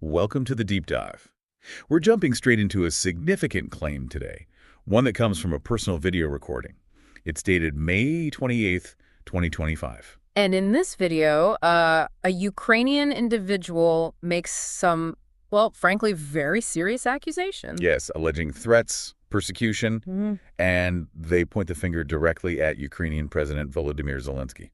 welcome to the deep dive. We're jumping straight into a significant claim today, one that comes from a personal video recording. It's dated May 28th, 2025. And in this video, a Ukrainian individual makes some, well, frankly, very serious accusations. Yes, alleging threats, persecution, and they point the finger directly at Ukrainian President Volodymyr Zelenskyy.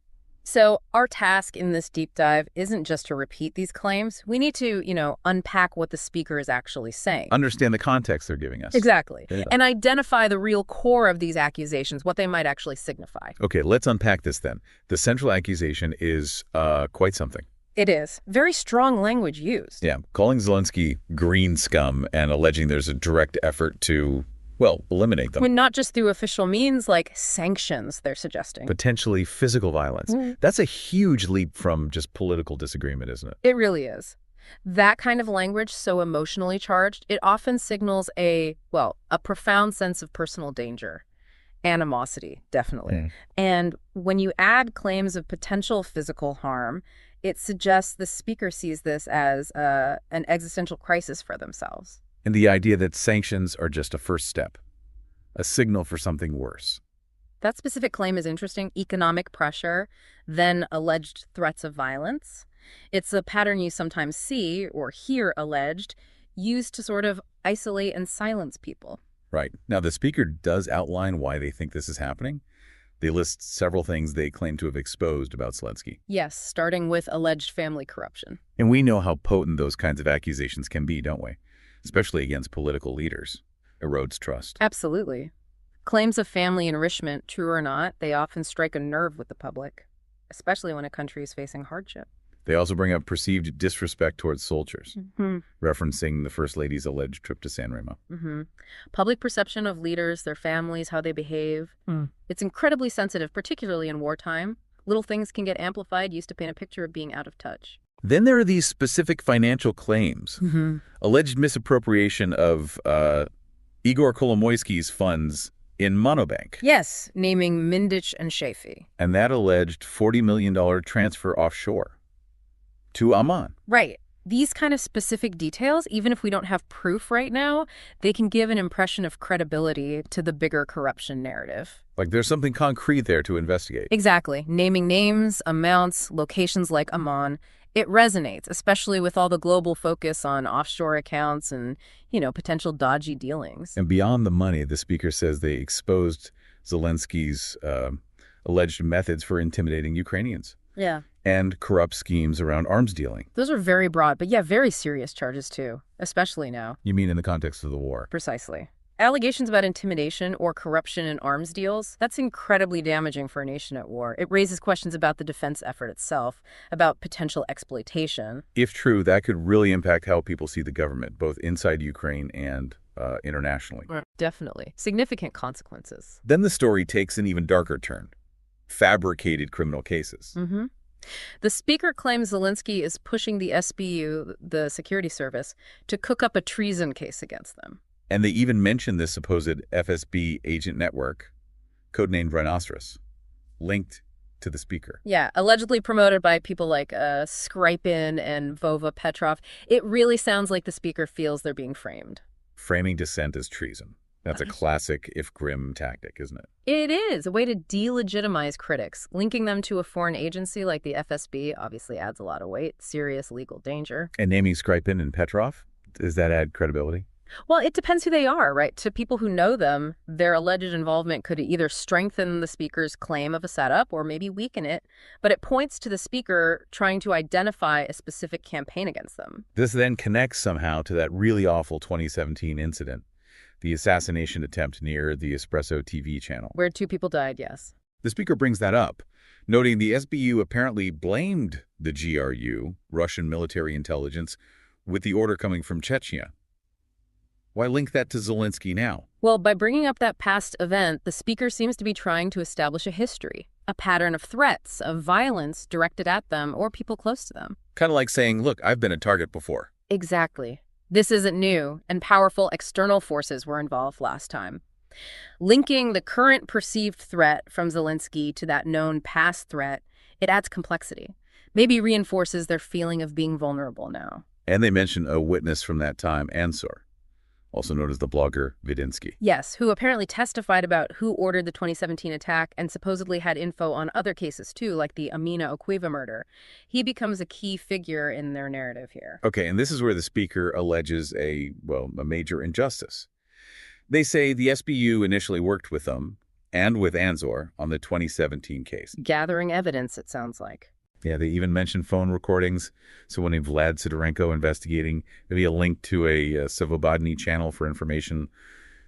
So our task in this deep dive isn't just to repeat these claims. We need to, unpack what the speaker is actually saying. Understand the context they're giving us. Exactly. Yeah. And identify the real core of these accusations, what they might actually signify. Okay, let's unpack this then. The central accusation is quite something. It is. Very strong language used. Yeah, calling Zelenskyy green scum and alleging there's a direct effort to, well, eliminate them. When not just through official means like sanctions, they're suggesting. Potentially physical violence. That's a huge leap from just political disagreement, isn't it? It really is. That kind of language, so emotionally charged, it often signals a profound sense of personal danger. Animosity, definitely. And when you add claims of potential physical harm, it suggests the speaker sees this as an existential crisis for themselves. And the idea that sanctions are just a first step, a signal for something worse. That specific claim is interesting. Economic pressure, then alleged threats of violence. It's a pattern you sometimes see or hear alleged, used to sort of isolate and silence people. Right. Now, the speaker does outline why they think this is happening. They list several things they claim to have exposed about Zelenskyy. Yes, starting with alleged family corruption. And we know how potent those kinds of accusations can be, don't we? Especially against political leaders. Erodes trust. Absolutely. Claims of family enrichment, true or not, they often strike a nerve with the public, especially when a country is facing hardship. They also bring up perceived disrespect towards soldiers, referencing the First Lady's alleged trip to San Remo. Public perception of leaders, their families, how they behave. It's incredibly sensitive, particularly in wartime. Little things can get amplified, used to paint a picture of being out of touch. Then there are these specific financial claims. Alleged misappropriation of Ihor Mosiychuk's funds in Monobank. Yes, naming Mindich and Shafee. And that alleged $40 million transfer offshore to Amman. Right. These kind of specific details, even if we don't have proof right now, they can give an impression of credibility to the bigger corruption narrative. Like there's something concrete there to investigate. Exactly. Naming names, amounts, locations like Amman. It resonates, especially with all the global focus on offshore accounts and, potential dodgy dealings. And beyond the money, the speaker says they exposed Zelenskyy's alleged methods for intimidating Ukrainians. Yeah. And corrupt schemes around arms dealing. Those are very broad, but very serious charges too, especially now. You mean in the context of the war? Precisely. Allegations about intimidation or corruption in arms deals, that's incredibly damaging for a nation at war. It raises questions about the defense effort itself, about potential exploitation. If true, that could really impact how people see the government, both inside Ukraine and internationally. Definitely. Significant consequences. Then the story takes an even darker turn. Fabricated criminal cases. The speaker claims Zelenskyy is pushing the SBU, the security service, to cook up a treason case against them. And they even mention this supposed FSB agent network, codenamed Rhinoceros, linked to the speaker. Yeah, allegedly promoted by people like Skripin and Vova Petrov. It really sounds like the speaker feels they're being framed. Framing dissent as treason. That's a classic, if grim, tactic, isn't it? It is a way to delegitimize critics. Linking them to a foreign agency like the FSB obviously adds a lot of weight, serious legal danger. And naming Skripin and Petrov, does that add credibility? Well, it depends who they are, right? To people who know them, their alleged involvement could either strengthen the speaker's claim of a setup or maybe weaken it, but it points to the speaker trying to identify a specific campaign against them. This then connects somehow to that really awful 2017 incident, the assassination attempt near the Espresso TV channel. Where 2 people died, yes. The speaker brings that up, noting the SBU apparently blamed the GRU, Russian military intelligence, with the order coming from Chechnya. Why link that to Zelenskyy now? Well, by bringing up that past event, the speaker seems to be trying to establish a history, a pattern of threats, of violence directed at them or people close to them. Kind of like saying, look, I've been a target before. Exactly. This isn't new, and powerful external forces were involved last time. Linking the current perceived threat from Zelenskyy to that known past threat, it adds complexity. Maybe reinforces their feeling of being vulnerable now. And they mention a witness from that time, Ansor, also known as the blogger Vidinsky. Yes, who apparently testified about who ordered the 2017 attack and supposedly had info on other cases too, like the Amina Okwiva murder. He becomes a key figure in their narrative here. Okay, and this is where the speaker alleges a major injustice. They say the SBU initially worked with them and with Ansor on the 2017 case. Gathering evidence, it sounds like. Yeah, they even mentioned phone recordings. So when Vlad Sidorenko investigating, maybe a link to a Svobodny channel for information.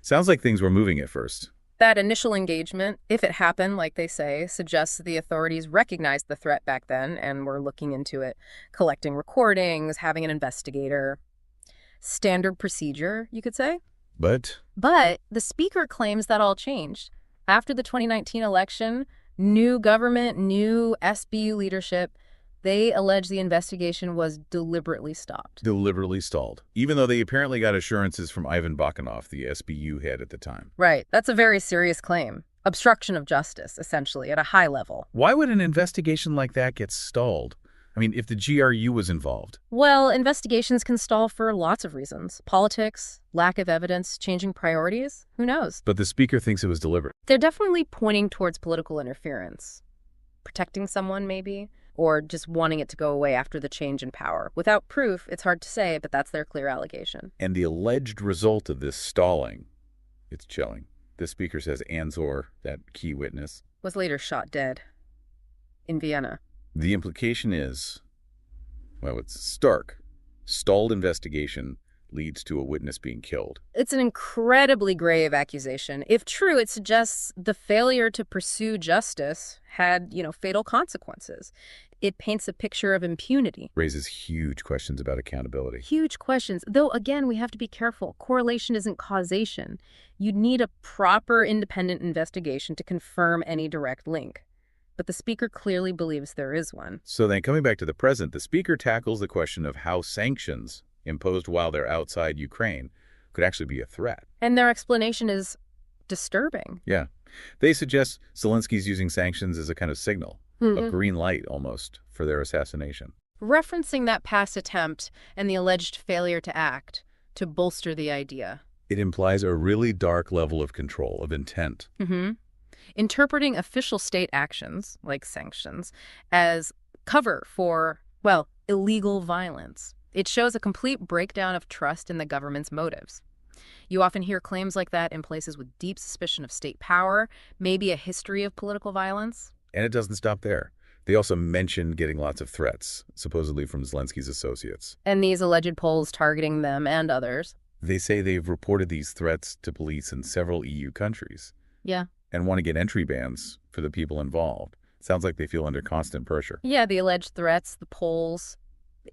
Sounds like things were moving at first. That initial engagement, if it happened, like they say, suggests the authorities recognized the threat back then and were looking into it, collecting recordings, having an investigator. Standard procedure, you could say. But the speaker claims that all changed. After the 2019 election, new government, new SBU leadership, they allege the investigation was deliberately stopped. Deliberately stalled, even though they apparently got assurances from Ivan Bakhanov, the SBU head at the time. Right. That's a very serious claim. Obstruction of justice, essentially, at a high level. Why would an investigation like that get stalled? I mean, if the GRU was involved. Well, investigations can stall for lots of reasons. Politics, lack of evidence, changing priorities, who knows? But the speaker thinks it was deliberate. They're definitely pointing towards political interference. Protecting someone, maybe, or just wanting it to go away after the change in power. Without proof, it's hard to say, but that's their clear allegation. And the alleged result of this stalling, it's chilling. The speaker says Ansor, that key witness, was later shot dead in Vienna. The implication is, well, it's stark. Stalled investigation leads to a witness being killed. It's an incredibly grave accusation. If true, it suggests the failure to pursue justice had, fatal consequences. It paints a picture of impunity. Raises huge questions about accountability. Huge questions. Though, again, we have to be careful. Correlation isn't causation. You'd need a proper independent investigation to confirm any direct link. But the speaker clearly believes there is one. So then, coming back to the present, the speaker tackles the question of how sanctions imposed while they're outside Ukraine could actually be a threat. And their explanation is disturbing. Yeah. They suggest Zelensky's using sanctions as a kind of signal, a green light almost, for their assassination. Referencing that past attempt and the alleged failure to act to bolster the idea. It implies a really dark level of control, of intent. Interpreting official state actions, like sanctions, as cover for, illegal violence. It shows a complete breakdown of trust in the government's motives. You often hear claims like that in places with deep suspicion of state power, maybe a history of political violence. And it doesn't stop there. They also mention getting lots of threats, supposedly from Zelensky's associates. And these alleged polls targeting them and others. They say they've reported these threats to police in several EU countries. Yeah. And want to get entry bans for the people involved. Sounds like they feel under constant pressure. Yeah, the alleged threats, the polls.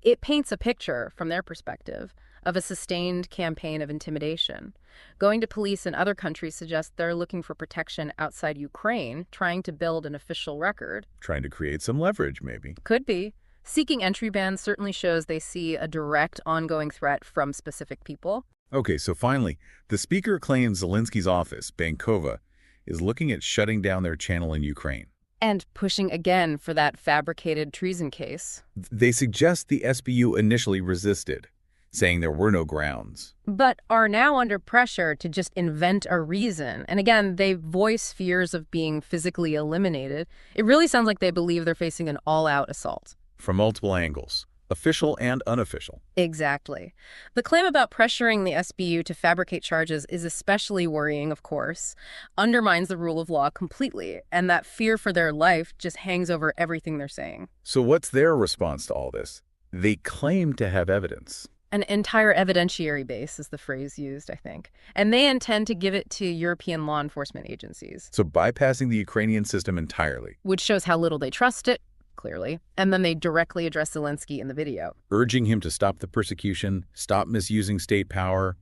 It paints a picture, from their perspective, of a sustained campaign of intimidation. Going to police in other countries suggests they're looking for protection outside Ukraine, trying to build an official record. Trying to create some leverage, maybe. Could be. Seeking entry bans certainly shows they see a direct, ongoing threat from specific people. Okay, so finally, the speaker claims Zelensky's office, Bankova, is looking at shutting down their channel in Ukraine. And pushing again for that fabricated treason case. They suggest the SBU initially resisted, saying there were no grounds. But are now under pressure to just invent a reason. And again, they voice fears of being physically eliminated. It really sounds like they believe they're facing an all-out assault. From multiple angles. Official and unofficial. Exactly. The claim about pressuring the SBU to fabricate charges is especially worrying, of course, undermines the rule of law completely, and that fear for their life just hangs over everything they're saying. So what's their response to all this? They claim to have evidence. An entire evidentiary base is the phrase used, I think. And they intend to give it to European law enforcement agencies. So bypassing the Ukrainian system entirely. Which shows how little they trust it. Clearly. And then they directly address Zelenskyy in the video. Urging him to stop the persecution, stop misusing state power,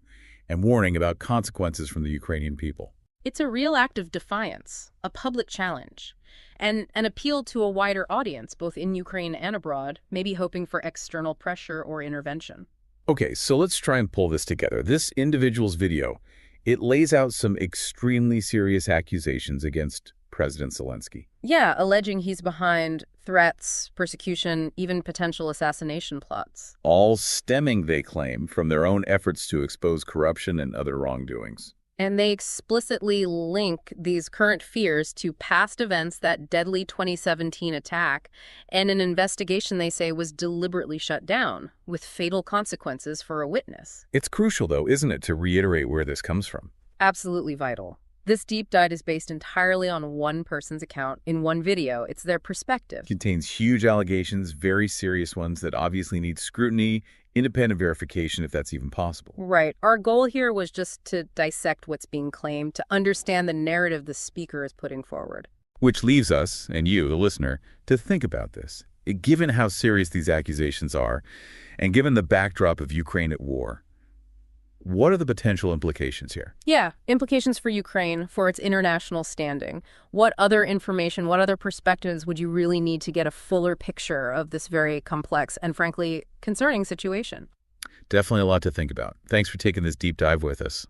and warning about consequences from the Ukrainian people. It's a real act of defiance, a public challenge, and an appeal to a wider audience, both in Ukraine and abroad, maybe hoping for external pressure or intervention. Okay, so let's try and pull this together. This individual's video, it lays out some extremely serious accusations against President Zelenskyy. Yeah, alleging he's behind threats, persecution, even potential assassination plots. All stemming, they claim, from their own efforts to expose corruption and other wrongdoings. And they explicitly link these current fears to past events, that deadly 2017 attack, and an investigation they say was deliberately shut down, with fatal consequences for a witness. It's crucial, though, isn't it, to reiterate where this comes from? Absolutely vital. This deep dive is based entirely on one person's account in one video. It's their perspective. It contains huge allegations, very serious ones that obviously need scrutiny, independent verification, if that's even possible. Right. Our goal here was just to dissect what's being claimed, to understand the narrative the speaker is putting forward. Which leaves us, and you, the listener, to think about this. Given how serious these accusations are, and given the backdrop of Ukraine at war, what are the potential implications here? Yeah, implications for Ukraine, for its international standing. What other information, what other perspectives would you really need to get a fuller picture of this very complex and, frankly, concerning situation? Definitely a lot to think about. Thanks for taking this deep dive with us.